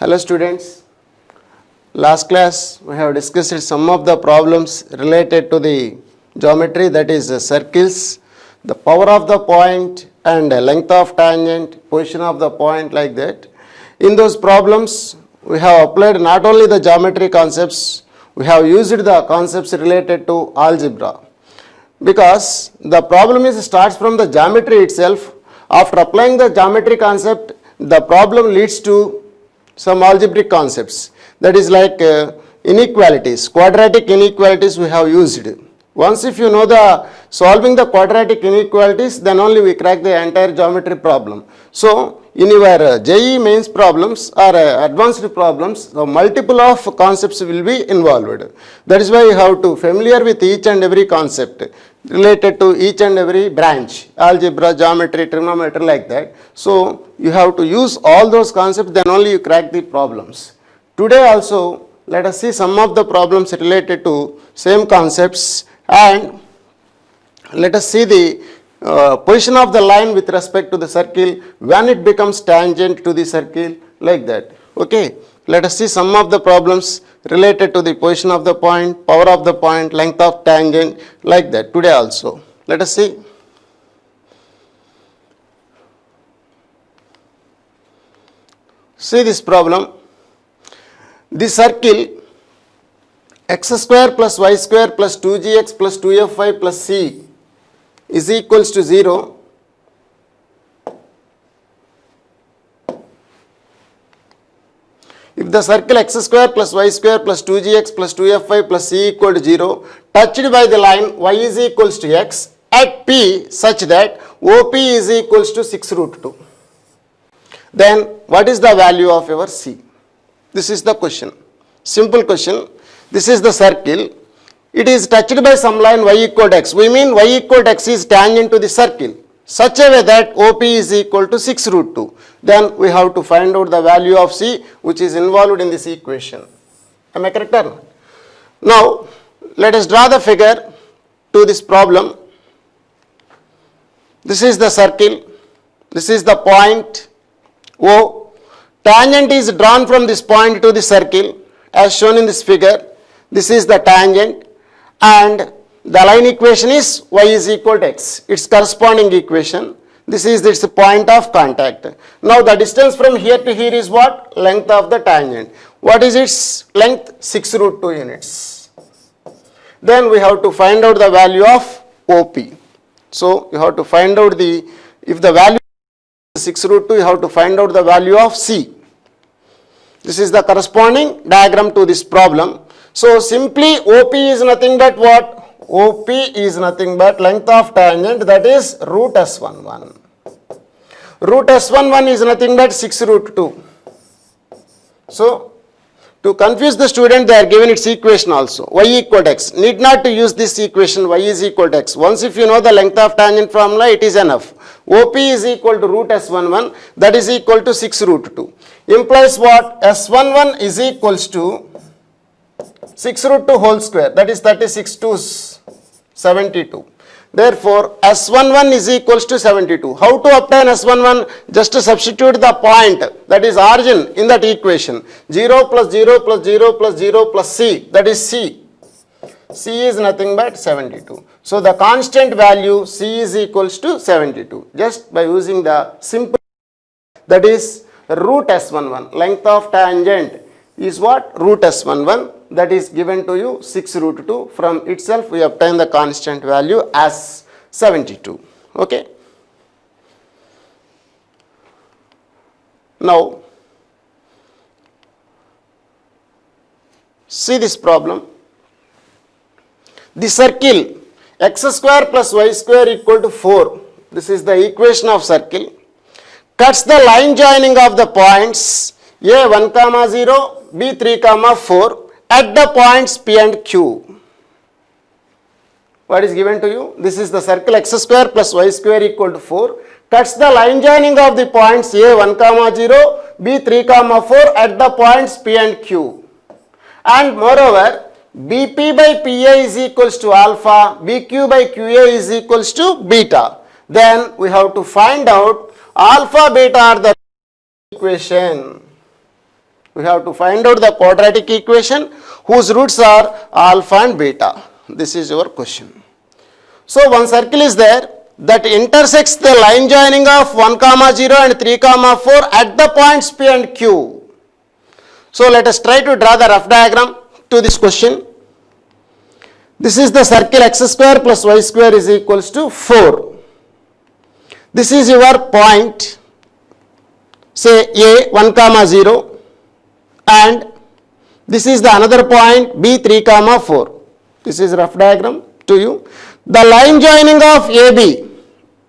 Hello students, last class we have discussed some of the problems related to the geometry, that is circles, the power of the point and length of tangent, position of the point, like that. In those problems we have applied not only the geometry concepts, we have used the concepts related to algebra, because the problem starts from the geometry itself. After applying the geometry concept, the problem leads to some algebraic concepts, that is like inequalities, quadratic inequalities we have used. Once if you know the solving the quadratic inequalities, then only we crack the entire geometry problem. So in your JEE mains problems or advanced problems, the multiple of concepts will be involved. That is why you have to familiar with each and every concept related to each and every branch, algebra, geometry, trigonometry, like that. So you have to use all those concepts, then only you crack the problems. Today also let us see some of the problems related to same concepts, and let us see the position of the line with respect to the circle when it becomes tangent to the circle, like that. Okay, let us see some of the problems related to the position of the point, power of the point, length of tangent, like that today also. Let us see. See this problem. The circle x square plus y square plus 2gx plus 2fy plus c is equals to 0. If the circle x square plus y square plus 2gx plus 2fy plus c equal to 0 touched by the line y is equals to x at P such that OP is equals to 6 root 2. Then what is the value of your C? This is the question. Simple question. This is the circle. It is touched by some line y equal to x. We mean y equal to x is tangent to the circle such a way that OP is equal to 6 root 2. Then we have to find out the value of C which is involved in this equation. Am I correct or not? Now let us draw the figure to this problem. This is the circle. This is the point O. Tangent is drawn from this point to the circle as shown in this figure. This is the tangent, and the line equation is y is equal to x, its corresponding equation. This is its point of contact. Now the distance from here to here is what? Length of the tangent. What is its length? 6 root 2 units. Then we have to find out the value of OP. So you have to find out if the value is 6 root 2, you have to find out the value of C. This is the corresponding diagram to this problem. So simply OP is nothing but what? OP is nothing but length of tangent, that is root S11. Root S11 is nothing but 6 root 2. So to confuse the student, they are given its equation also. Y equal to x. Need not to use this equation y is equal to x. Once if you know the length of tangent formula, it is enough. OP is equal to root S11, that is equal to 6 root 2. Implies what? S11 is equals to 6 root 2 whole square, that is 36 to 72. Therefore, S11 is equals to 72. How to obtain S11? Just to substitute the point, that is origin, in that equation. 0 plus 0 plus 0 plus 0 plus C, that is C. C is nothing but 72. So the constant value C is equals to 72. Just by using the simple, that is root S11. Length of tangent is what? Root S11. That is given to you 6 root 2. From itself we obtain the constant value as 72. Okay. Now see this problem. The circle x square plus y square equal to 4. This is the equation of circle. Cuts the line joining of the points A 1, 0, B 3, 4 at the points P and Q. What is given to you? This is the circle x square plus y square equal to 4. Cuts the line joining of the points A 1, 0, B 3, 4 at the points P and Q. And moreover, BP by PA is equals to alpha, BQ by QA is equals to beta. Then we have to find out alpha, beta are the equation. We have to find out the quadratic equation whose roots are alpha and beta. This is your question. So one circle is there that intersects the line joining of 1, 0 and 3, 4 at the points P and Q. So let us try to draw the rough diagram to this question. This is the circle x square plus y square is equals to 4. This is your point, say A 1, 0, and this is the another point B 3, 4. This is rough diagram to you. The line joining of AB,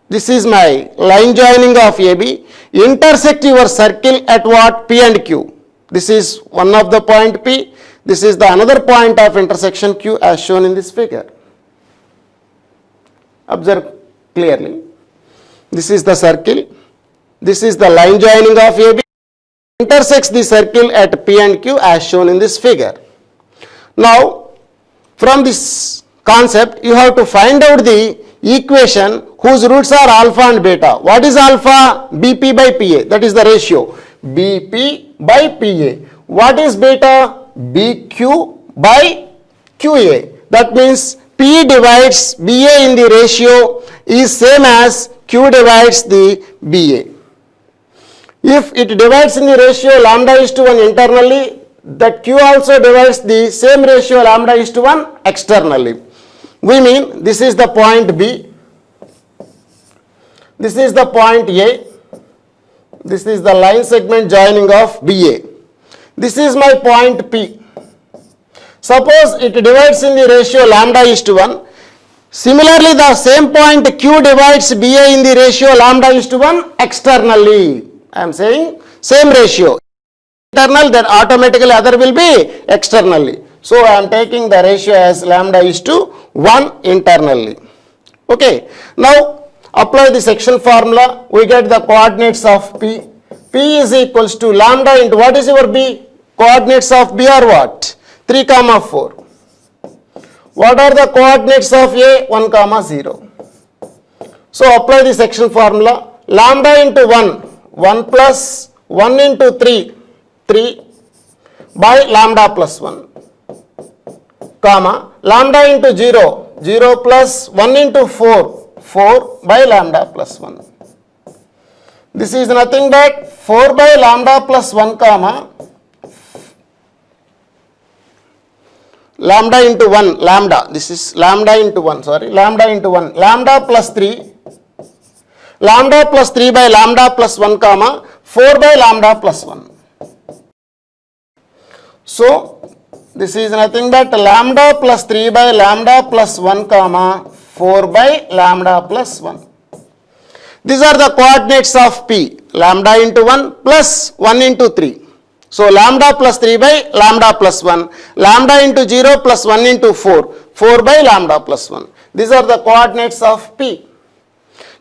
this is my line joining of AB, intersect your circle at what? P and Q. This is one of the point P. This is the another point of intersection Q as shown in this figure. Observe clearly. This is the circle. This is the line joining of AB. Intersects the circle at P and Q as shown in this figure. Now, from this concept, you have to find out the equation whose roots are alpha and beta. What is alpha? BP by PA. That is the ratio. BP by PA. What is beta? BQ by QA. That means P divides BA in the ratio is same as Q divides the BA. If it divides in the ratio lambda is to 1 internally, that Q also divides the same ratio lambda is to 1 externally. We mean this is the point B, this is the point A, this is the line segment joining of BA. This is my point P. Suppose it divides in the ratio lambda is to 1. Similarly, the same point Q divides BA in the ratio lambda is to 1 externally. I am saying same ratio. Internal, then automatically other will be externally. So I am taking the ratio as lambda is to 1 internally. Okay. Now apply the section formula. We get the coordinates of P. P is equals to lambda into what is your B? Coordinates of B are what? 3, 4. What are the coordinates of A? 1, 0. So apply the section formula. Lambda into 1, 1 plus 1 into 3, 3 by lambda plus 1, comma, lambda into 0, 0 plus 1 into 4, 4 by lambda plus 1. This is nothing but 4 by lambda plus 1, comma, lambda into 1, lambda, this is lambda into 1, sorry, lambda into 1, lambda plus 3, lambda plus 3 by lambda plus 1, comma, 4 by lambda plus 1. So, this is nothing but lambda plus 3 by lambda plus 1, comma, 4 by lambda plus 1. These are the coordinates of P, lambda into 1 plus 1 into 3. So, lambda plus 3 by lambda plus 1, lambda into 0 plus 1 into 4, 4 by lambda plus 1. These are the coordinates of P.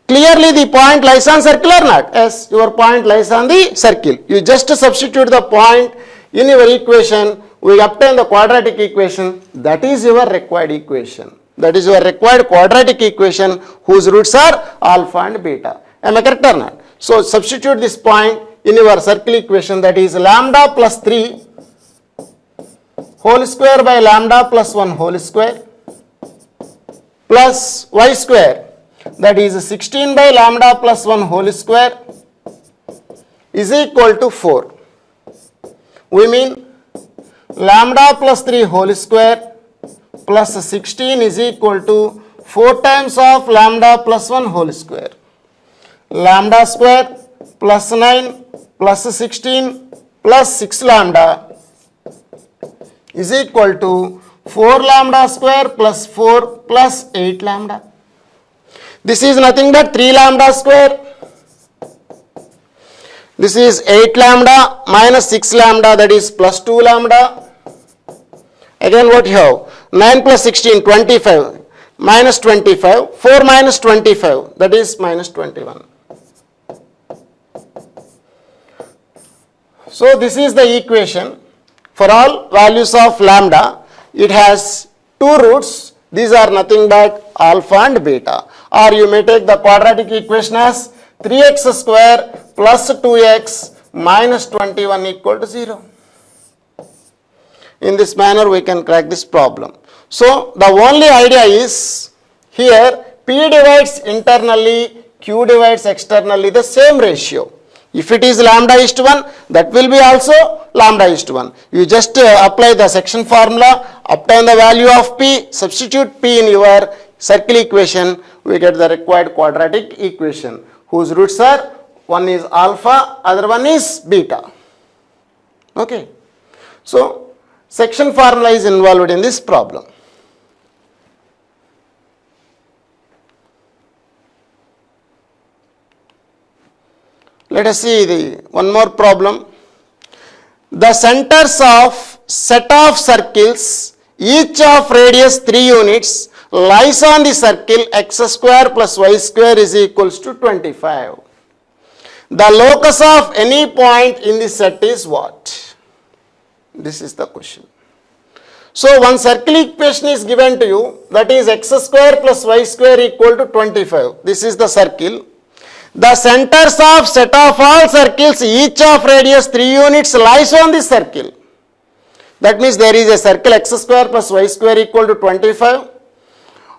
Clearly the point lies on circle or not? Yes, your point lies on the circle. You just substitute the point in your equation, we obtain the quadratic equation. That is your required equation. That is your required quadratic equation whose roots are alpha and beta. Am I correct or not? So substitute this point in your circle equation, that is lambda plus 3 whole square by lambda plus 1 whole square plus y square, that is 16 by lambda plus 1 whole square is equal to 4. We mean lambda plus 3 whole square plus 16 is equal to 4 times of lambda plus 1 whole square. Lambda square plus 9 plus 16 plus 6 lambda is equal to 4 lambda square plus 4 plus 8 lambda. This is nothing but 3 lambda square. This is 8 lambda minus 6 lambda, that is plus 2 lambda. Again what you have? 9 plus 16, 25 minus 25, 4 minus 25, that is minus 21. So this is the equation for all values of lambda. It has two roots. These are nothing but alpha and beta. Or you may take the quadratic equation as 3x square plus 2x minus 21 equal to 0. In this manner we can crack this problem. So the only idea is here P divides internally, Q divides externally the same ratio. If it is lambda is to 1, that will be also lambda is to 1. You just apply the section formula, obtain the value of P, substitute P in your circle equation, we get the required quadratic equation whose roots are one is alpha, other one is beta. Okay. So section formula is involved in this problem. Let us see one more problem. The centers of set of circles, each of radius 3 units, lies on the circle x square plus y square is equals to 25. The locus of any point in the set is what? This is the question. So one circle equation is given to you, that is x square plus y square equal to 25. This is the circle. The centers of set of all circles, each of radius 3 units, lies on this circle. That means there is a circle x square plus y square equal to 25.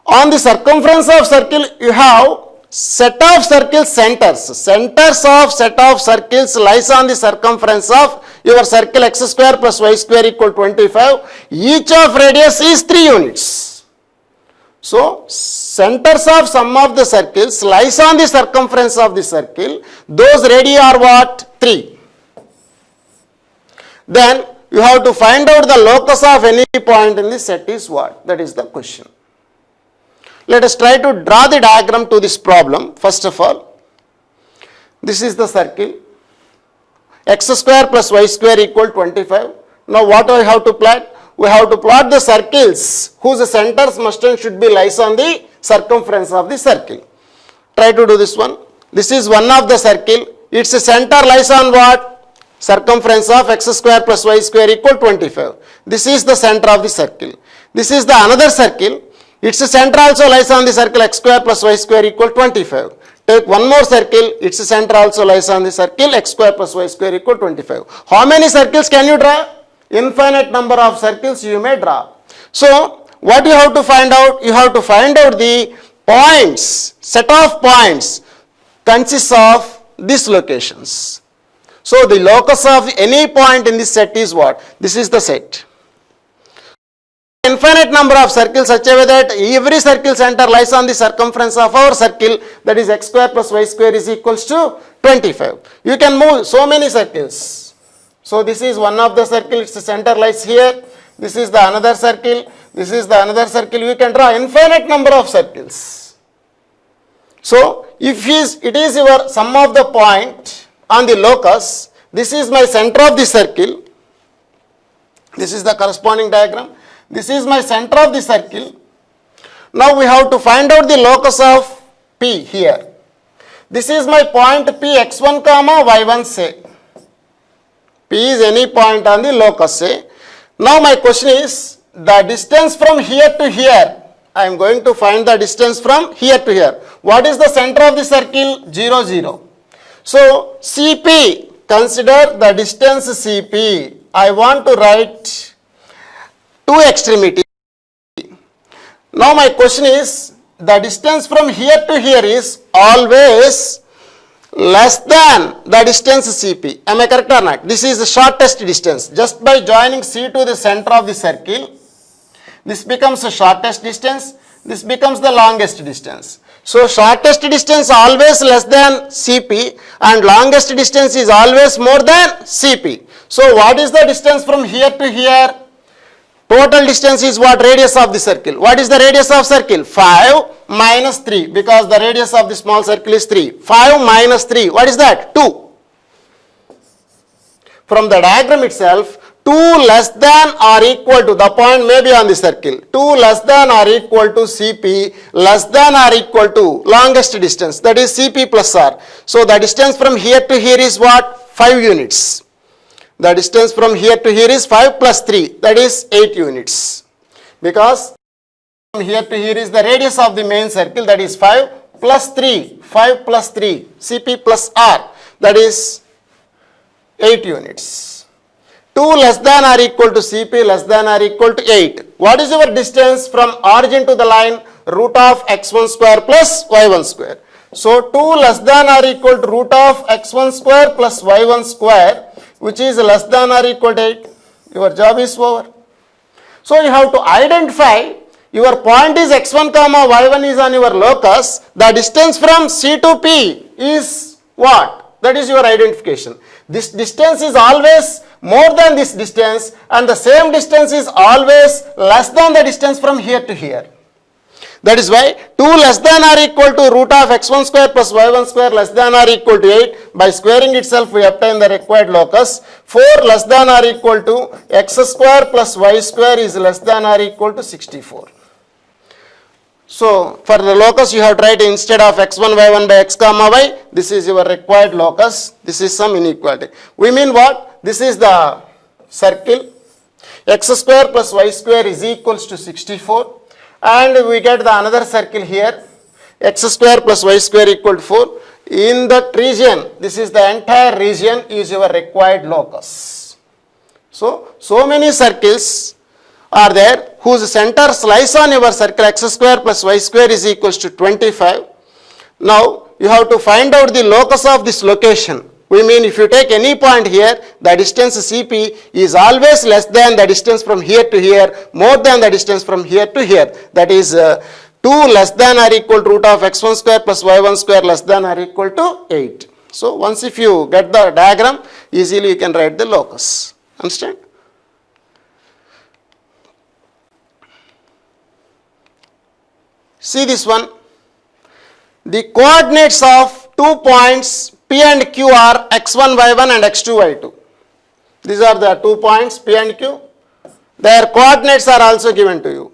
On the circumference of circle, you have set of circle centers. Centers of set of circles lies on the circumference of your circle x square plus y square equal to 25. Each of radius is 3 units. So, centers of sum of the circles lies on the circumference of the circle. Those radii are what? 3. Then, you have to find out the locus of any point in the set is what? That is the question. Let us try to draw the diagram to this problem. First of all, this is the circle. X square plus y square equal 25. Now, what do I have to plot? We have to plot the circles whose centers must and should be lies on the circumference of the circle. Try to do this one. This is one of the circle. Its center lies on what? Circumference of x square plus y square equal 25. This is the center of the circle. This is the another circle. Its center also lies on the circle x square plus y square equal 25. Take one more circle. Its center also lies on the circle x square plus y square equal 25. How many circles can you draw? Infinite number of circles you may draw. So, what you have to find out? You have to find out the points, set of points consists of these locations. So, the locus of any point in this set is what? This is the set. Infinite number of circles such a way that every circle center lies on the circumference of our circle, that is x square plus y square is equals to 25. You can move so many circles. So this is one of the circle, its center lies here. This is the another circle. This is the another circle. You can draw infinite number of circles. So if it is your sum of the point on the locus, this is my center of the circle. This is the corresponding diagram. This is my center of the circle. Now we have to find out the locus of P here. This is my point P x1 comma y1 say. P is any point on the locus say. Now my question is the distance from here to here. I am going to find the distance from here to here. What is the center of the circle? 0, 0. So CP, consider the distance CP. I want to write two extremities. Now my question is the distance from here to here is always less than the distance CP. Am I correct or not? This is the shortest distance. Just by joining C to the center of the circle, this becomes the shortest distance. This becomes the longest distance. So shortest distance always less than CP and longest distance is always more than CP. So what is the distance from here to here? Total distance is what? Radius of the circle. What is the radius of circle? 5 minus 3, because the radius of the small circle is 3. 5 minus 3, what is that? 2. From the diagram itself, 2 less than or equal to, the point may be on the circle, 2 less than or equal to CP less than or equal to longest distance, that is CP plus R. So the distance from here to here is what? 5 units. The distance from here to here is 5 plus 3, that is 8 units. Because from here to here is the radius of the main circle, that is 5 plus 3, 5 plus 3, CP plus R, that is 8 units. 2 less than or equal to CP less than or equal to 8. What is your distance from origin to the line? Root of x1 square plus y1 square. So 2 less than or equal to root of x1 square plus y1 square, which is less than or equal to 8. Your job is over. So you have to identify your point is x1 comma y1 is on your locus. The distance from C to P is what? That is your identification. This distance is always more than this distance, and the same distance is always less than the distance from here to here. That is why 2 less than or equal to root of x1 square plus y1 square less than or equal to 8. By squaring itself, we obtain the required locus. 4 less than or equal to x square plus y square is less than or equal to 64. So for the locus, you have to write instead of x1 y1 by x comma y, this is your required locus. This is some inequality. We mean what? This is the circle. X square plus y square is equals to 64. And we get the another circle here. X square plus y square equal to 4. In that region, this is the entire region is your required locus. So many circles are there whose centers lies on your circle x square plus y square is equals to 25. Now you have to find out the locus of this location. We mean if you take any point here, the distance CP is always less than the distance from here to here, more than the distance from here to here. That is 2 less than or equal to root of x1 square plus y1 square less than or equal to 8. So once if you get the diagram, easily you can write the locus. Understand? See this one. The coordinates of 2 points P and Q are x1, y1 and x2, y2. These are the 2 points P and Q. Their coordinates are also given to you.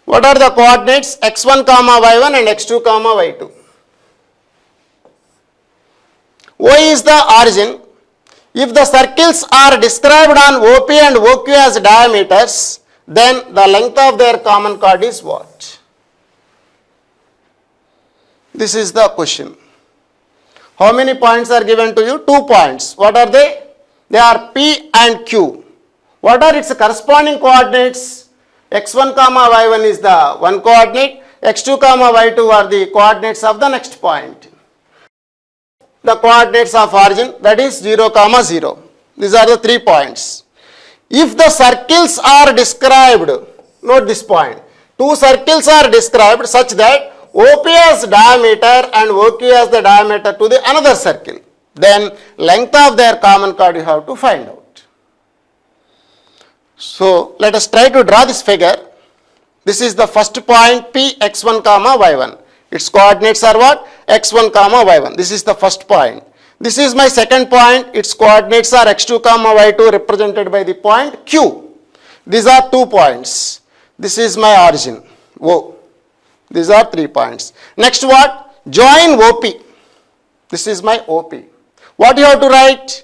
What are the coordinates? x1 comma y1 and x2 comma y2. O is the origin. If the circles are described on OP and OQ as diameters, then the length of their common chord is what? This is the question. How many points are given to you? 2 points. What are they? They are P and Q. What are its corresponding coordinates? x1 comma y1 is the one coordinate, x2 comma y2 are the coordinates of the next point. The coordinates of origin, that is 0 comma 0. These are the 3 points. If the circles are described, note this point, 2 circles are described such that OP has diameter and OQ has the diameter to the another circle, then length of their common chord you have to find out. So let us try to draw this figure. This is the first point P x1 comma y1. Its coordinates are what? x1 comma y1. This is the first point. This is my second point. Its coordinates are x2 comma y2 represented by the point Q. These are 2 points. This is my origin O. These are 3 points. Next what? Join OP. This is my OP. What you have to write?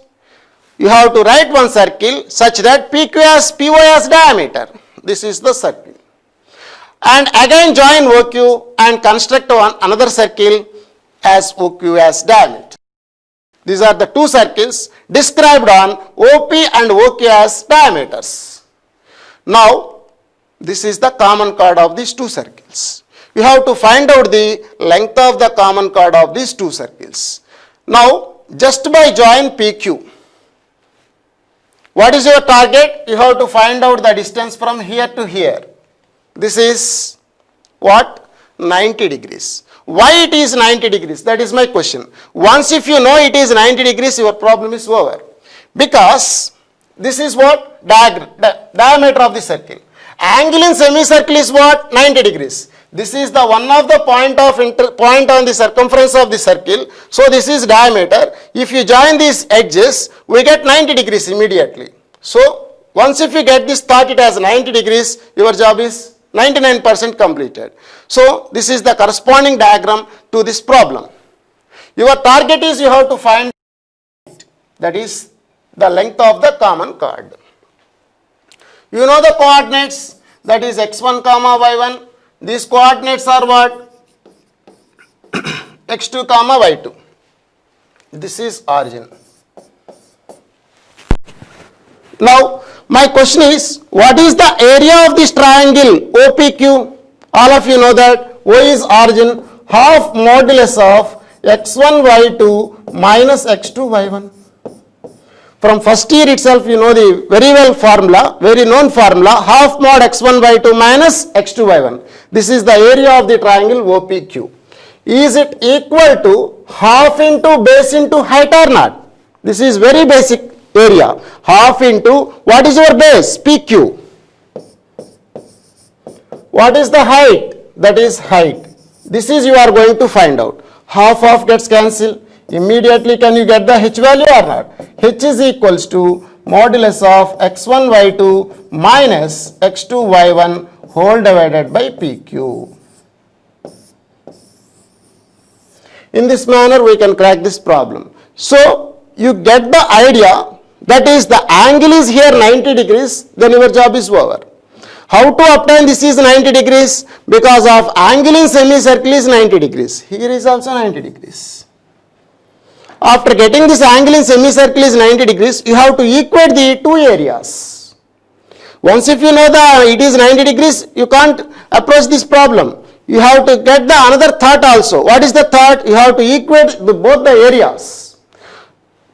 You have to write one circle such that PQ has PY as diameter. This is the circle. And again join OQ and construct another circle as OQ as diameter. These are the 2 circles described on OP and OQ as diameters. Now, this is the common chord of these 2 circles. You have to find out the length of the common chord of these 2 circles. Now, just by join PQ, what is your target? You have to find out the distance from here to here. This is what? 90 degrees. Why it is 90 degrees? That is my question. Once if you know it is 90 degrees, your problem is over. Because this is what? Diameter of the circle. Angle in semicircle is what? 90 degrees. This is the one of the point on the circumference of the circle. So this is diameter. If you join these edges, we get 90 degrees immediately. So once if you get this thought it as 90 degrees, your job is 99% completed. So this is the corresponding diagram to this problem. Your target is you have to find, that is the length of the common chord. You know the coordinates, that is x1 comma y1. These coordinates are what? x2 comma y2. This is origin. Now my question is, what is the area of this triangle OPQ? All of you know that O is origin, half modulus of x1 y2 minus x2 y1. From first year itself you know the very well formula, very known formula, half mod x1 y2 minus x2 y1. This is the area of the triangle OPQ. Is it equal to half into base into height or not? This is very basic area. Half into, what is your base? PQ. What is the height? That is height. This is you are going to find out. Half gets cancelled. Immediately can you get the h value or not? H is equals to modulus of x1 y2 minus x2 y1 whole divided by PQ. In this manner we can crack this problem. So you get the idea, that is the angle is here 90 degrees, then your job is over. How to obtain this is 90 degrees? Because of angle in semicircle is 90 degrees. Here is also 90 degrees. After getting this angle in semicircle is 90 degrees, you have to equate the two areas. Once if you know that it is 90 degrees, you can't approach this problem. You have to get the another thought also. What is the thought? You have to equate both the areas.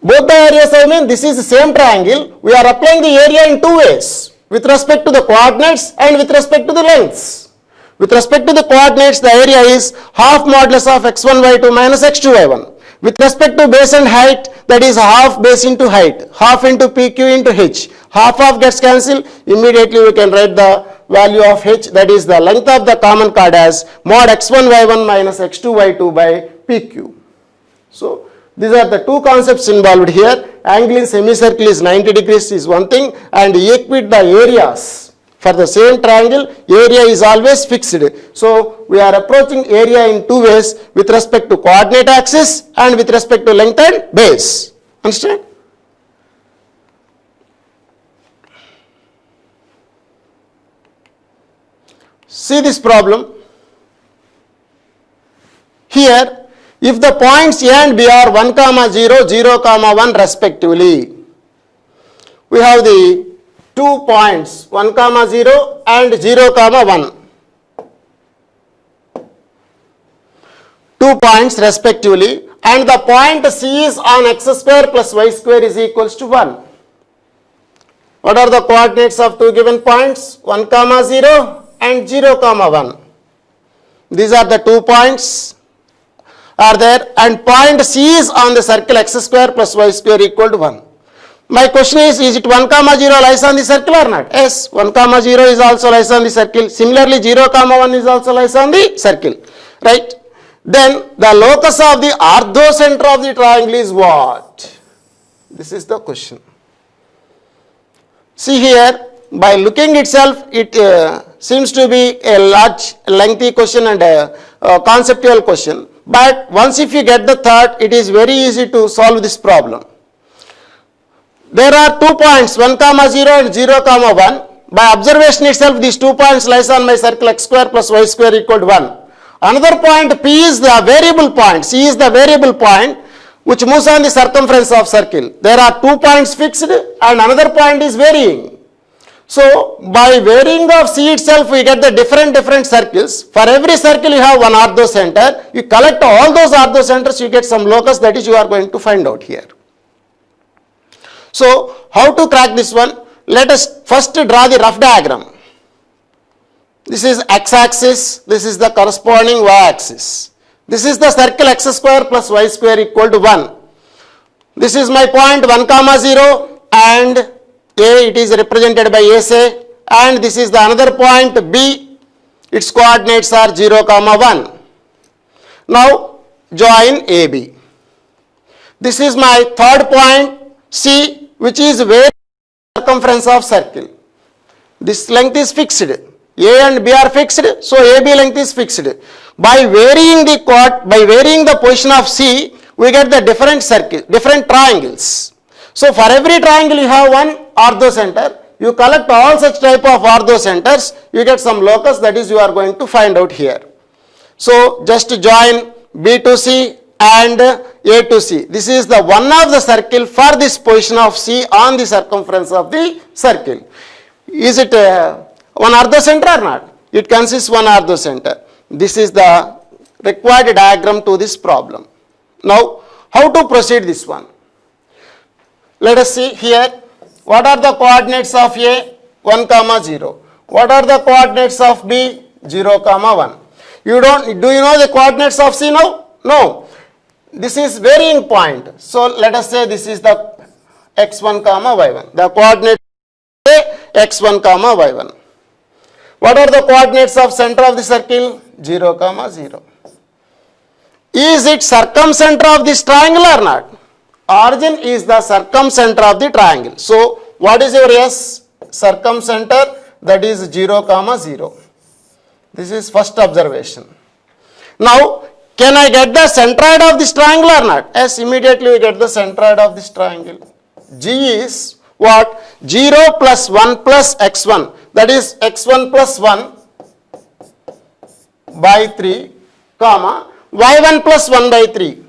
Both the areas, I mean, this is the same triangle. We are applying the area in two ways, with respect to the coordinates and with respect to the lengths. With respect to the coordinates, the area is half modulus of x1 y2 minus x2 y1. With respect to base and height, that is half base into height, half into PQ into h. Half gets cancelled. Immediately we can write the value of h, that is the length of the common chord, as mod x1 y1 minus x2 y2 by PQ. So these are the two concepts involved here. Angle in semicircle is 90 degrees is one thing, and equate the areas. For the same triangle, area is always fixed. So we are approaching area in two ways, with respect to coordinate axis and with respect to length and base. Understand? See this problem. Here, if the points A and B are 1, 0, 0, 1 respectively, we have the 2 points 1, 0 and 0, 1. 2 points respectively, and the point C is on x square plus y square is equals to 1. What are the coordinates of two given points? 1, 0 and 0, 1. These are the 2 points are there, and point C is on the circle x square plus y square equal to 1. My question is it 1, 0 lies on the circle or not? Yes, 1, 0 is also lies on the circle. Similarly, 0, 1 is also lies on the circle. Right? Then the locus of the orthocenter of the triangle is what? This is the question. See here, by looking itself, it seems to be a large, lengthy question and a conceptual question. But once if you get the thought, it is very easy to solve this problem. There are 2 points 1, 0 and 0, 1. By observation itself, these 2 points lies on my circle x square plus y square equal to 1. Another point P is the variable point, C is the variable point which moves on the circumference of circle. There are 2 points fixed and another point is varying. So by varying of C itself, we get the different circles. For every circle you have one orthocenter. You collect all those orthocenters, you get some locus, that is you are going to find out here. So how to crack this one? Let us first draw the rough diagram. This is x-axis, this is the corresponding y-axis. This is the circle x square plus y square equal to 1. This is my point 1, 0 and A, it is represented by SA, and this is the another point B, its coordinates are 0, 1. Now join AB. This is my third point C, which is where circumference of circle. This length is fixed. A and B are fixed, so AB length is fixed. By varying the position of C, we get the different triangles. So for every triangle you have one orthocenter. You collect all such type of orthocenters, you get some locus, that is you are going to find out here. So just join B to C and A to C. This is the one of the circle for this position of C on the circumference of the circle. Is it one orthocenter or not? It consists one orthocenter. This is the required diagram to this problem. Now, how to proceed this one? Let us see here. What are the coordinates of A? 1, 0. What are the coordinates of B? 0, 1. Do you know the coordinates of C now? No. This is varying point. So let us say this is the x1, y1. The coordinates x1, y1. What are the coordinates of center of the circle? 0, 0. Is it circumcenter of this triangle or not? Origin is the circumcenter of the triangle. So what is your S? Circumcenter, that is 0, 0. This is first observation. Now, can I get the centroid of this triangle or not? Yes, immediately we get the centroid of this triangle. G is what? 0 plus 1 plus x1. That is x1 plus 1 by 3, comma, y1 plus 1 by 3.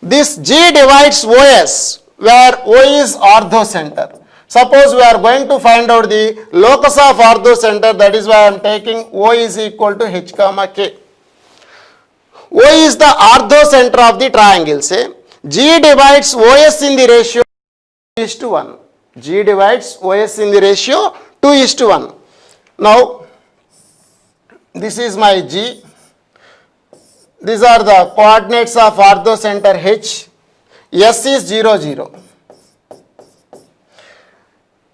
This G divides OS, where O is orthocenter. Suppose we are going to find out the locus of orthocenter, that is why I am taking O is equal to H, K. O is the orthocenter of the triangle. Say G divides OS in the ratio 2:1. G divides OS in the ratio 2:1. Now, this is my G. These are the coordinates of orthocenter H. S is 0, 0.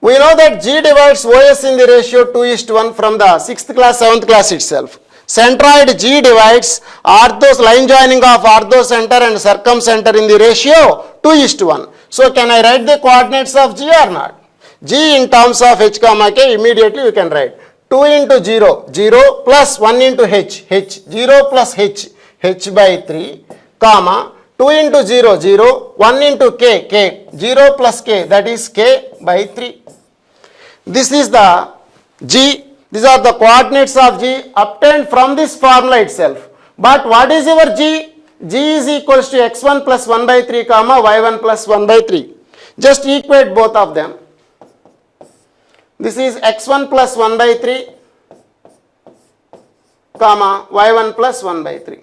We know that G divides OS in the ratio 2:1 from the 6th class, 7th class itself. Centroid G divides line joining of orthocenter and circumcenter in the ratio 2:1. So can I write the coordinates of G or not? G in terms of H, K, immediately we can write 2 into 0, 0 plus 1 into H, 0 plus H by 3, comma, 2 into 0, 0, 1 into K, 0 plus K, that is K by 3. This is the G. These are the coordinates of G obtained from this formula itself. But what is your G? G is equals to x1 plus 1 by 3, comma, y1 plus 1 by 3. Just equate both of them. This is x1 plus 1 by 3, comma, y1 plus 1 by 3.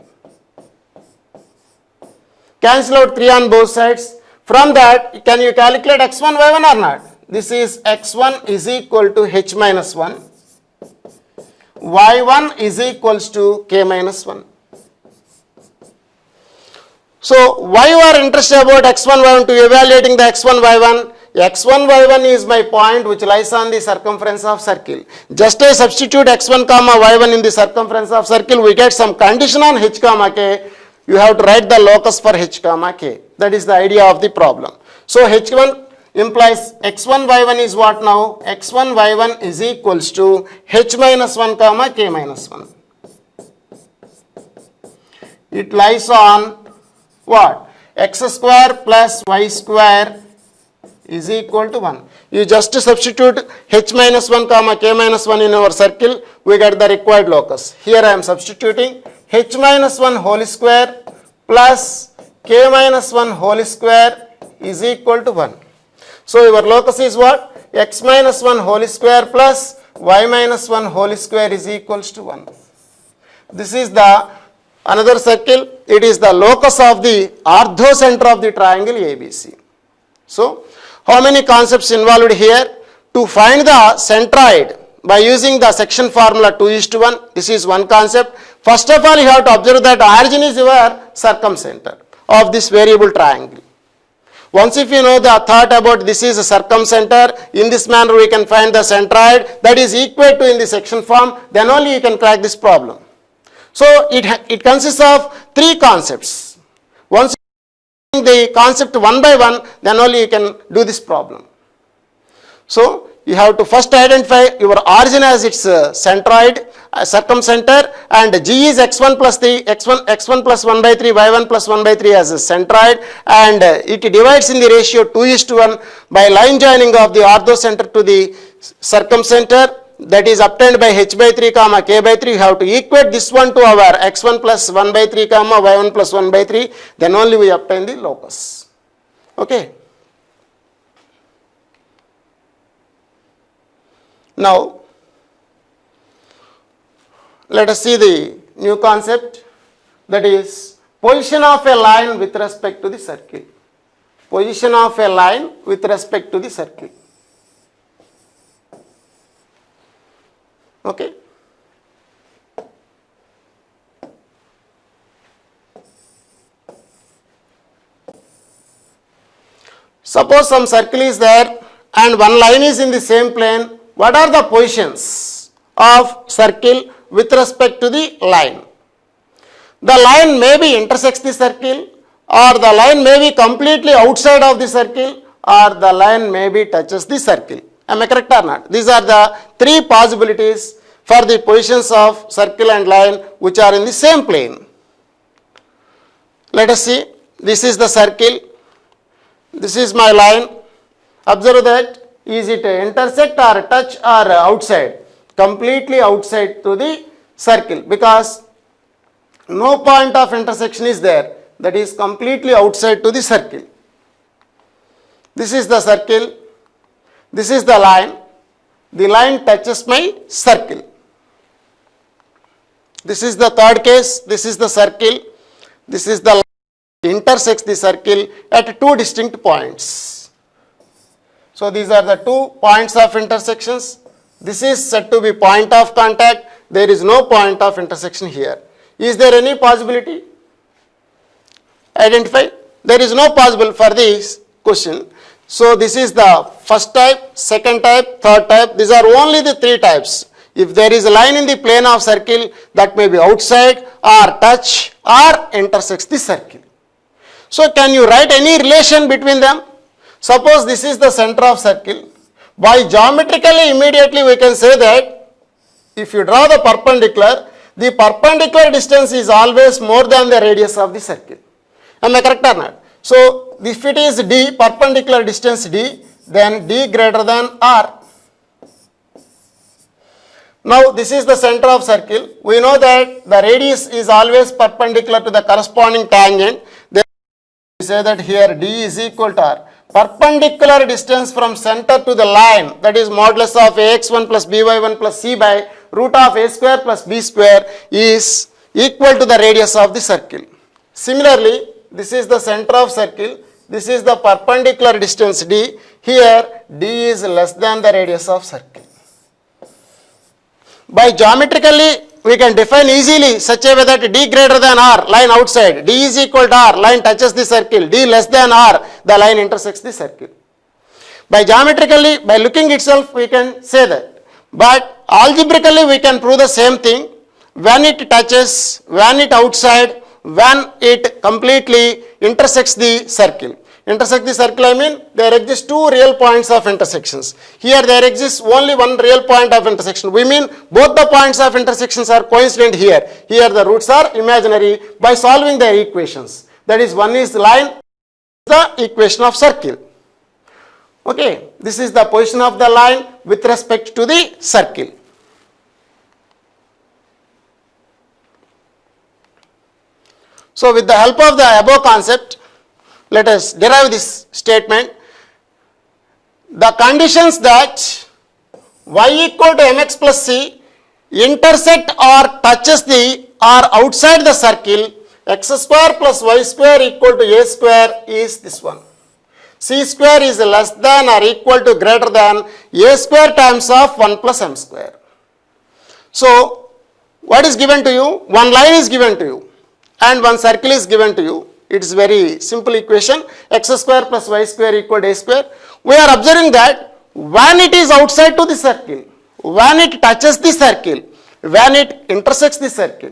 Cancel out 3 on both sides. From that, can you calculate x1, y1 or not? This is x1 is equal to h minus 1. y1 is equals to k minus 1. So, why you are interested about x1, y1 to evaluating the x1, y1? x1, y1 is my point which lies on the circumference of circle. Just I substitute x1, y1 in the circumference of circle, we get some condition on h, k. You have to write the locus for h, k. That is the idea of the problem. So, h1 implies x1, y1 is what now? x1, y1 is equals to h minus 1, k minus 1. It lies on what? X square plus y square is equal to 1. You just substitute h minus 1, k minus 1 in our circle, we get the required locus. Here I am substituting h minus 1 whole square plus k minus 1 whole square is equal to 1. So your locus is what? X minus 1 whole square plus y minus 1 whole square is equals to 1. This is the another circle. It is the locus of the orthocenter of the triangle ABC. So, how many concepts involved here? To find the centroid by using the section formula 2:1. This is one concept. First of all, you have to observe that origin is your circumcenter of this variable triangle. Once if you know the thought about this is a circumcenter, in this manner we can find the centroid that is equal to in the section form, then only you can crack this problem. So it consists of three concepts. Once you know the concept one by one, then only you can do this problem. So you have to first identify your origin as its centroid, circumcenter, and G is x1 plus 3, x1 plus 1 by 3, y1 plus 1 by 3 as a centroid, and it divides in the ratio 2:1 by line joining of the orthocenter to the circumcenter, that is obtained by h by 3 comma k by 3, you have to equate this one to our x1 plus 1 by 3 comma y1 plus 1 by 3, then only we obtain the locus. Okay. Now, let us see the new concept, that is position of a line with respect to the circle. Position of a line with respect to the circle. Okay. Suppose some circle is there and one line is in the same plane. What are the positions of circle with respect to the line? The line may be intersects the circle, or the line may be completely outside of the circle, or the line may be touches the circle. Am I correct or not? These are the three possibilities for the positions of circle and line which are in the same plane. Let us see. This is the circle. This is my line. Observe that. Is it intersect or touch or outside? Completely outside to the circle, because no point of intersection is there. That is completely outside to the circle. This is the circle. This is the line. The line touches my circle. This is the third case. This is the circle. This is the line intersects the circle at two distinct points. So these are the 2 points of intersections. This is said to be point of contact. There is no point of intersection here. Is there any possibility? Identify. There is no possible for this question. So this is the first type, second type, third type. These are only the 3 types. If there is a line in the plane of circle, that may be outside or touch or intersects the circle. So can you write any relation between them? Suppose this is the center of circle. By geometrically immediately we can say that if you draw the perpendicular distance is always more than the radius of the circle. Am I correct or not? So if it is d, perpendicular distance d, then d greater than r. Now this is the center of circle. We know that the radius is always perpendicular to the corresponding tangent. Then we say that here d is equal to r. Perpendicular distance from center to the line, that is modulus of ax1 plus by1 plus c by root of a square plus b square, is equal to the radius of the circle. Similarly, this is the center of circle. This is the perpendicular distance d. Here d is less than the radius of circle. By geometrically we can define easily such a way that d greater than r, line outside, d is equal to r, line touches the circle, d less than r, the line intersects the circle. By geometrically, by looking itself we can say that, but algebraically we can prove the same thing when it touches, when it outside, when it completely intersects the circle. Intersect the circle, I mean there exist 2 real points of intersections. Here there exists only one real point of intersection. We mean both the points of intersections are coincident here. Here the roots are imaginary by solving their equations. That is, one is line, the equation of circle. Okay, this is the position of the line with respect to the circle. So with the help of the above concept, let us derive this statement. The conditions that y equal to mx plus c intersect or touches the or outside the circle, x square plus y square equal to a square is this one. C square is less than or equal to greater than a square times of 1 plus m square. So what is given to you? One line is given to you and one circle is given to you. It is very simple equation, x square plus y square equal to a square. We are observing that when it is outside to the circle, when it touches the circle, when it intersects the circle,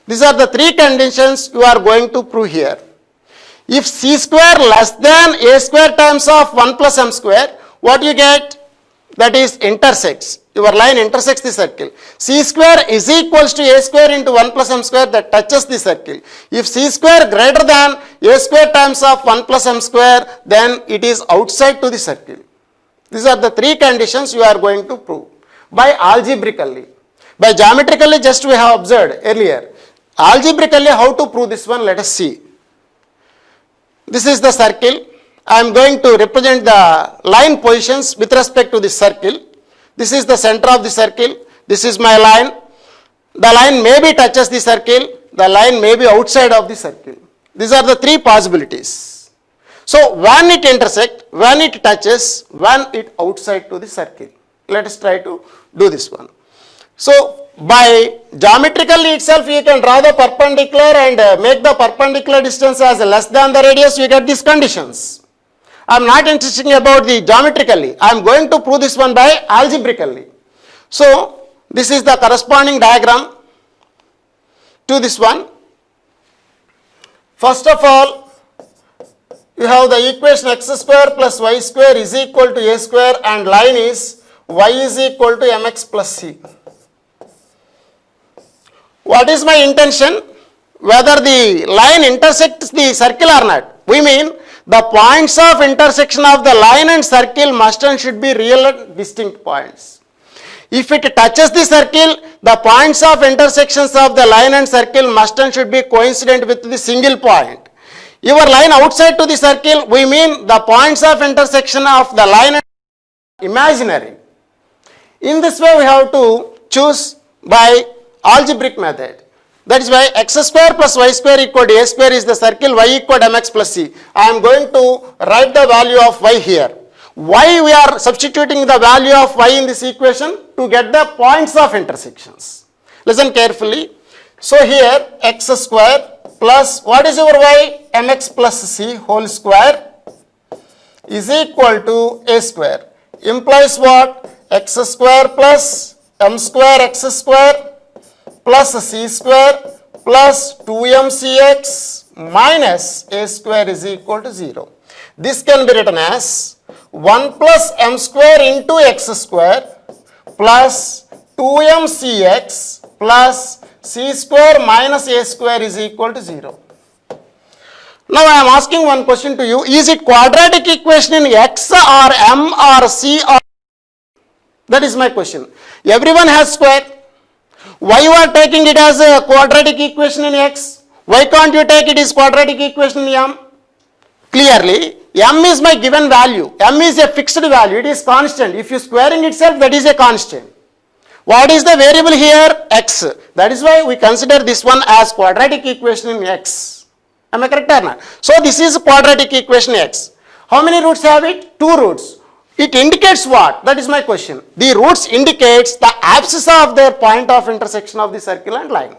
these are the 3 conditions you are going to prove here. If c square less than a square times of 1 plus m square, what you get? That is intersects. Your line intersects the circle. C square is equals to a square into 1 plus m square, that touches the circle. If c square greater than a square times of 1 plus m square, then it is outside to the circle. These are the 3 conditions you are going to prove. by algebraically. By geometrically just we have observed earlier. Algebraically how to prove this one, let us see. This is the circle. I am going to represent the line positions with respect to this circle. This is the center of the circle. This is my line. The line maybe touches the circle. The line may be outside of the circle. These are the three possibilities. So when it intersects, when it touches, when it outside to the circle. Let us try to do this one. So by geometrically itself you can draw the perpendicular and make the perpendicular distance as less than the radius, you get these conditions. I am not interested about the geometrically. I am going to prove this one by algebraically. So this is the corresponding diagram to this one. First of all, you have the equation x square plus y square is equal to a square and line is y is equal to mx plus c. What is my intention? Whether the line intersects the circle or not. We mean the points of intersection of the line and circle must and should be real and distinct points. If it touches the circle, the points of intersections of the line and circle must and should be coincident with the single point. Your line outside to the circle, we mean the points of intersection of the line and imaginary. In this way we have to choose by algebraic method. That is why x square plus y square equal to a square is the circle, y equal to mx plus c. I am going to write the value of y here. Why we are substituting the value of y in this equation? To get the points of intersections. Listen carefully. So here x square plus what is your y? Mx plus c whole square is equal to a square. Implies what? X square plus m square x square plus c square plus 2mcx minus a square is equal to 0. This can be written as 1 plus m square into x square plus 2mcx plus c square minus a square is equal to 0. Now I am asking one question to you. Is it quadratic equation in x or m or c or? That is my question. Everyone has square. Why you are taking it as a quadratic equation in x? Why can't you take it as quadratic equation in m? Clearly, m is my given value. M is a fixed value. It is constant. If you squaring itself, that is a constant. What is the variable here? X. That is why we consider this one as quadratic equation in x. Am I correct or not? So this is quadratic equation x. How many roots have it? 2 roots. It indicates what? That is my question. The roots indicates the abscissa of their point of intersection of the circle and line.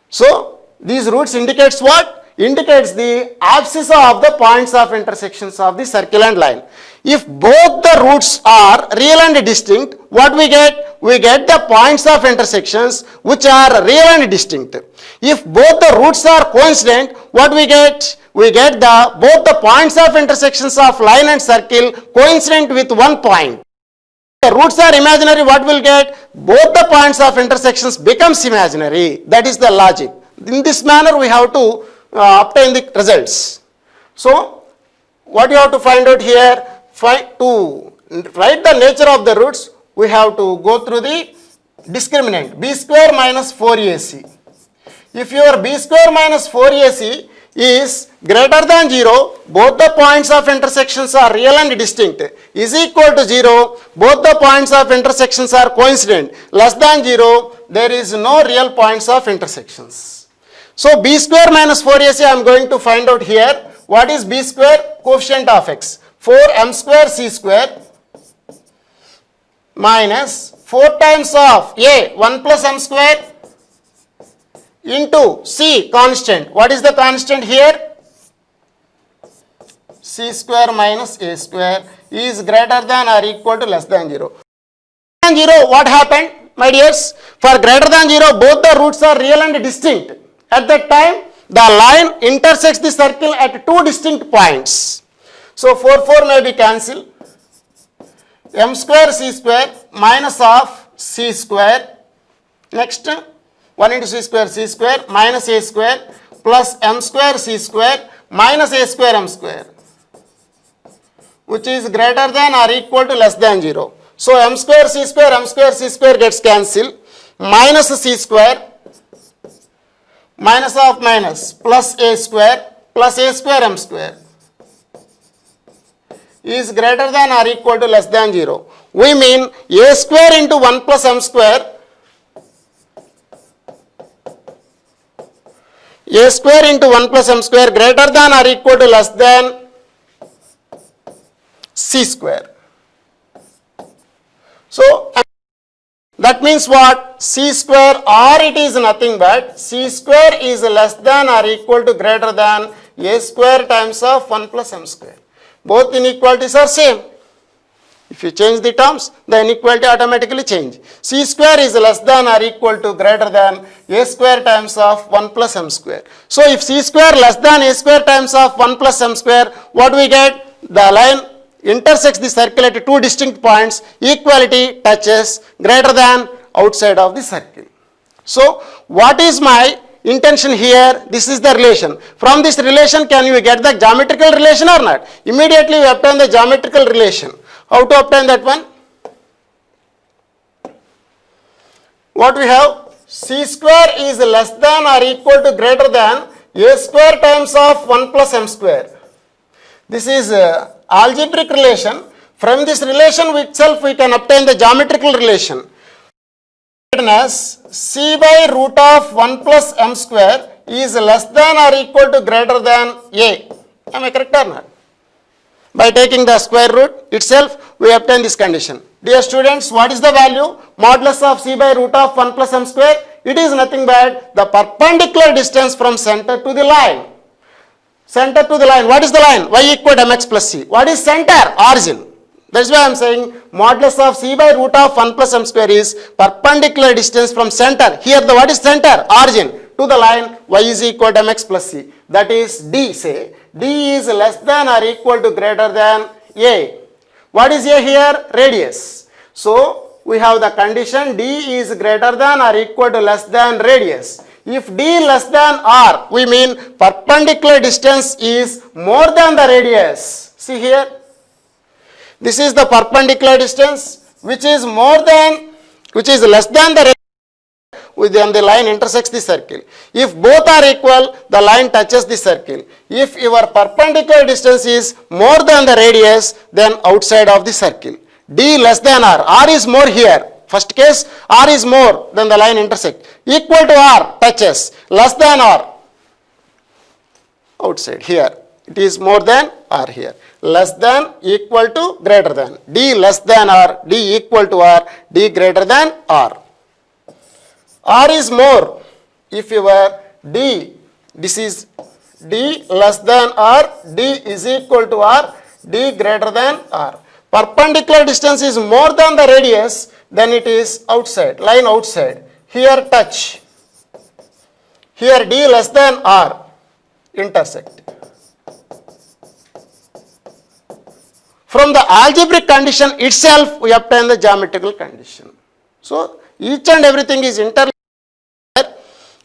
So these roots indicates what? Indicates the abscissa of the points of intersections of the circle and line. If both the roots are real and distinct, what we get? We get the points of intersections which are real and distinct. If both the roots are coincident, what we get? We get both the points of intersections of line and circle coincident with one point. If the roots are imaginary, what will get? Both the points of intersections becomes imaginary. That is the logic. In this manner we have to obtain the results. So what you have to find out here? To write the nature of the roots, we have to go through the discriminant b square minus 4ac. If your b square minus 4ac is greater than 0, both the points of intersections are real and distinct, is equal to 0, both the points of intersections are coincident, less than 0, there is no real points of intersections. So b square minus 4ac I am going to find out here. What is b square? Coefficient of x. 4m square c square minus 4 times of a 1 plus m square into c constant. What is the constant here? C square minus a square is greater than or equal to less than 0. Greater than 0, what happened, my dears? For greater than 0, both the roots are real and distinct. At that time, the line intersects the circle at 2 distinct points. So 4 may be cancelled. M square c square minus of c square. Next, 1 into c square minus a square plus m square c square minus a square m square, which is greater than or equal to less than 0. So m square c square gets cancelled. Minus c square minus of minus plus a square m square is greater than or equal to less than 0. We mean a square into 1 plus m square, a square into 1 plus m square greater than or equal to less than c square. So that means what? C square, or it is nothing but c square is less than or equal to greater than a square times of 1 plus m square. Both inequalities are same. If you change the terms, the inequality automatically change. C square is less than or equal to greater than a square times of 1 plus m square. So if c square less than a square times of 1 plus m square, what we get? The line intersects the circle at two distinct points, equality touches greater than outside of the circle. So what is my intention here? This is the relation. From this relation, can you get the geometrical relation or not? Immediately we obtain the geometrical relation. How to obtain that one? What we have? C square is less than or equal to greater than a square times of 1 plus m square. This is algebraic relation. From this relation itself we can obtain the geometrical relation. As c by root of 1 plus m square is less than or equal to greater than a. Am I correct or not? By taking the square root itself, we obtain this condition. Dear students, what is the value? Modulus of c by root of 1 plus m square? It is nothing but the perpendicular distance from center to the line. Center to the line. What is the line? Y equal to mx plus c. What is center? Origin. That's why I am saying modulus of c by root of 1 plus m square is perpendicular distance from center. Here the what is center? Origin to the line y is equal to mx plus c. That is d. Say d is less than or equal to greater than a. What is a here? Radius. So we have the condition d is greater than or equal to less than radius. If d less than r, we mean perpendicular distance is more than the radius. See here. This is the perpendicular distance which is less than the radius, then the line intersects the circle. If both are equal, the line touches the circle. If your perpendicular distance is more than the radius, then outside of the circle. D less than r. R is more here. First case, r is more than the line intersect. Equal to r, touches. Less than r, outside here. It is more than r here. Less than, equal to, greater than. D less than r, D equal to r, D greater than r. R is more. If your D, this is D less than r, D is equal to r, D greater than r. Perpendicular distance is more than the radius, then it is outside, line outside. Here touch. Here D less than r, intersect. From the algebraic condition itself, we obtain the geometrical condition. So each and everything is interlinked.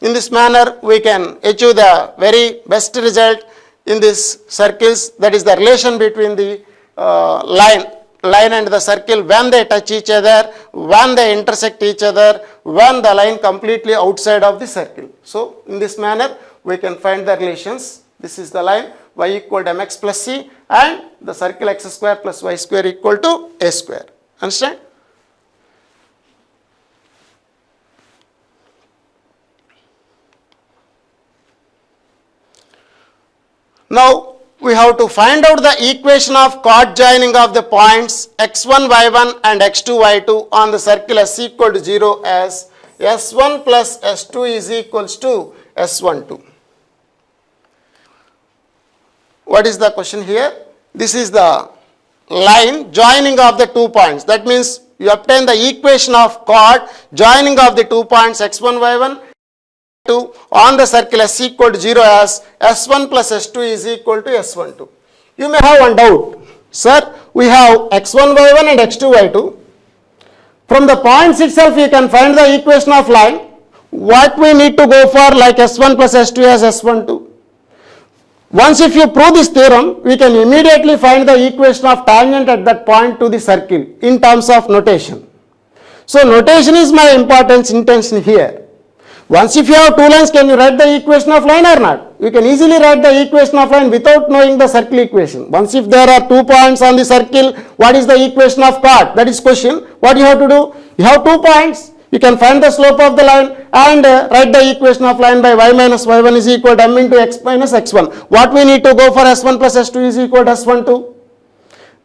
In this manner, we can achieve the very best result in these circles. That is the relation between the line and the circle when they touch each other, when they intersect each other, when the line completely outside of the circle. So in this manner, we can find the relations. This is the line y equal to mx plus c and the circle x square plus y square equal to a square. Understand? Now we have to find out the equation of chord joining of the points x1, y1 and x2, y2 on the circle s equal to 0 as s1 plus s2 is equals to s12. What is the question here? This is the line joining of the 2 points. That means you obtain the equation of chord joining of the 2 points x1, y1 on the circle s equal to 0 as s1 plus s2 is equal to s12. You may have one doubt. Sir, we have x1, y1 and x2, y2. From the points itself you can find the equation of line. What we need to go for like s1 plus s2 as s12? Once if you prove this theorem, we can immediately find the equation of tangent at that point to the circle in terms of notation. So notation is my intention here. Once if you have two lines, can you write the equation of line or not? You can easily write the equation of line without knowing the circle equation. Once if there are 2 points on the circle, what is the equation of chord? That is question. What you have to do? You have 2 points. You can find the slope of the line and write the equation of line by y minus y1 is equal to m into x minus x1. What we need to go for s1 plus s2 is equal to s12.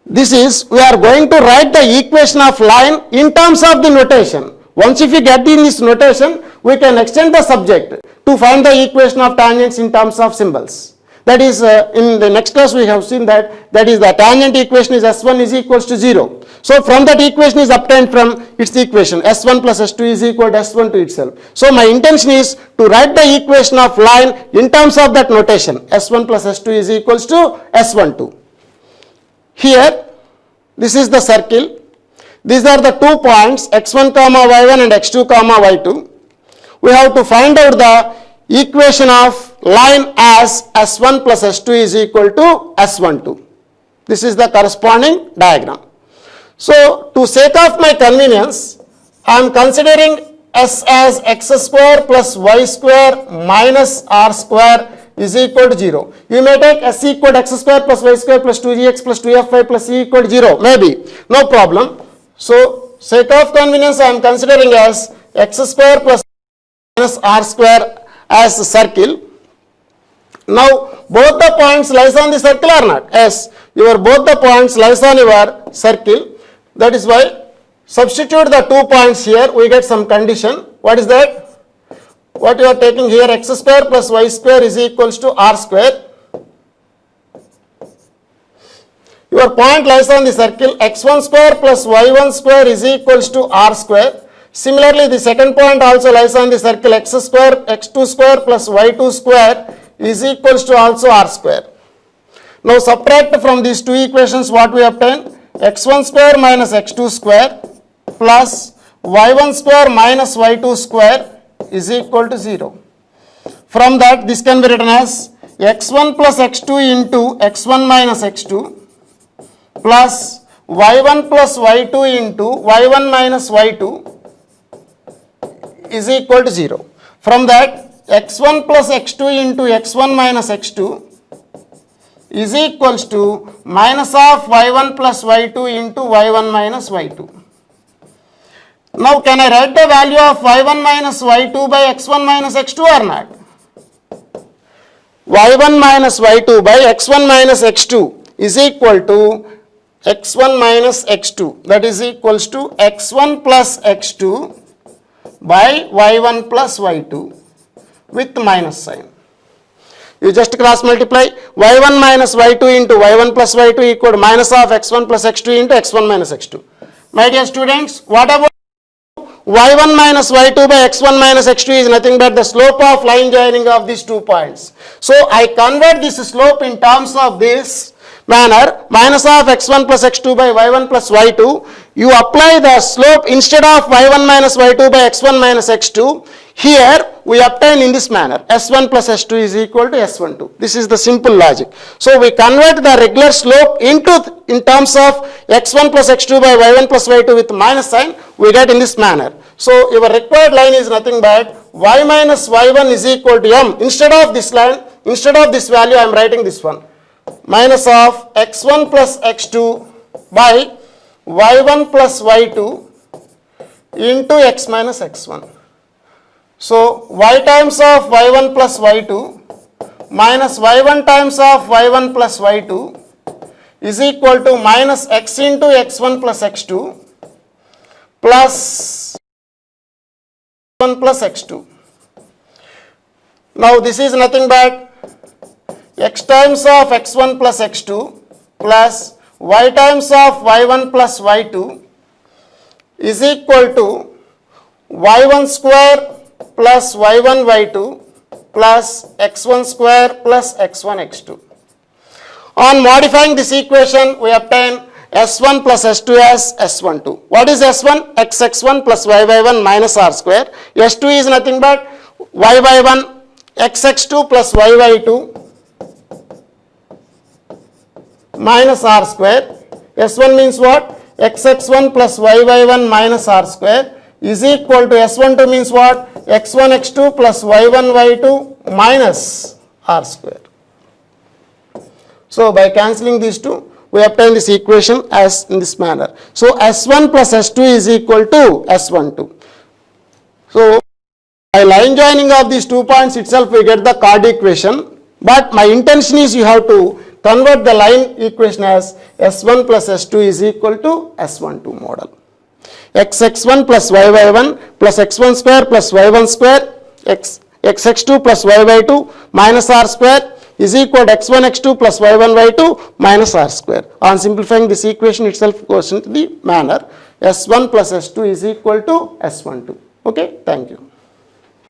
This is, we are going to write the equation of line in terms of the notation. Once if you get in this notation, we can extend the subject to find the equation of tangents in terms of symbols. That is, in the next class we have seen that is the tangent equation is s1 is equals to 0. So from that equation is obtained from its equation s1 plus s2 is equal to s1 to itself. So my intention is to write the equation of line in terms of that notation. S1 plus s2 is equals to s12. Here, this is the circle. These are the 2 points x1 comma y1 and x2 comma y2. We have to find out the equation of line as s1 plus s2 is equal to s12. This is the corresponding diagram. So, to sake of my convenience, I am considering s as x square plus y square minus r square is equal to 0. You may take s equal to x square plus y square plus 2gx plus 2fy plus e equal to 0. Maybe. No problem. So, sake of convenience, I am considering as x square plus minus r square as a circle. Now, both the points lies on the circle or not? Yes, both the points lies on your circle. That is why substitute the 2 points here, we get some condition. What is that? What you are taking here, x square plus y square is equals to r square. Your point lies on the circle, x1 square plus y1 square is equals to r square. Similarly, the second point also lies on the circle, x square, x2 square plus y2 square is equals to also r square. Now subtract from these two equations what we obtain, x1 square minus x2 square plus y1 square minus y2 square is equal to 0. From that, this can be written as x1 plus x2 into x1 minus x2 plus y1 plus y2 into y1 minus y2 is equal to 0. From that, x1 plus x2 into x1 minus x2 is equals to minus of y1 plus y2 into y1 minus y2. Now, can I write the value of y1 minus y2 by x1 minus x2 or not? y1 minus y2 by x1 minus x2 is equal to x1 minus x2. That is equals to x1 plus x2 by y1 plus y2 with minus sign. You just cross multiply y1 minus y2 into y1 plus y2 equal to minus of x1 plus x2 into x1 minus x2. My dear students, what about y1 minus y2 by x1 minus x2 is nothing but the slope of line joining of these 2 points. So I convert this slope in terms of this manner, minus of x1 plus x2 by y1 plus y2. You apply the slope instead of y1 minus y2 by x1 minus x2. Here we obtain in this manner, s1 plus s2 is equal to s12. This is the simple logic. So we convert the regular slope in terms of x1 plus x2 by y1 plus y2 with minus sign, we get in this manner. So your required line is nothing but y minus y1 is equal to m. Instead of this line, instead of this value, I am writing this one. Minus of x1 plus x2 by y1 plus y2 into x minus x1. So y times of y1 plus y2 minus y1 times of y1 plus y2 is equal to minus x into x1 plus x2 plus 1 plus x2. Now this is nothing but x times of x1 plus x2 plus y times of y1 plus y2 is equal to y1 square plus y1 y2 plus x1 square plus x1 x2. On modifying this equation, we obtain s1 plus s2 as s12. What is s1? xx1 plus yy1 minus r square. s2 is nothing but y by 1 xx2 plus y by 2 minus r square. S1 means what? xx1 plus yy1 minus r square is equal to S12 means what? x1 x2 plus y1 y2 minus r square. So by cancelling these two, we obtain this equation as in this manner. So S1 plus S2 is equal to S12. So by line joining of these 2 points itself we get the chord equation, but my intention is you have to convert the line equation as S1 plus S2 is equal to S12 model. Xx1 plus yy1 plus x1 square plus y1 square xx2 plus yy2 minus r square is equal to x1 x2 plus y1 y2 minus r square. On simplifying, this equation itself goes into the manner S1 plus S2 is equal to S12. Okay, thank you.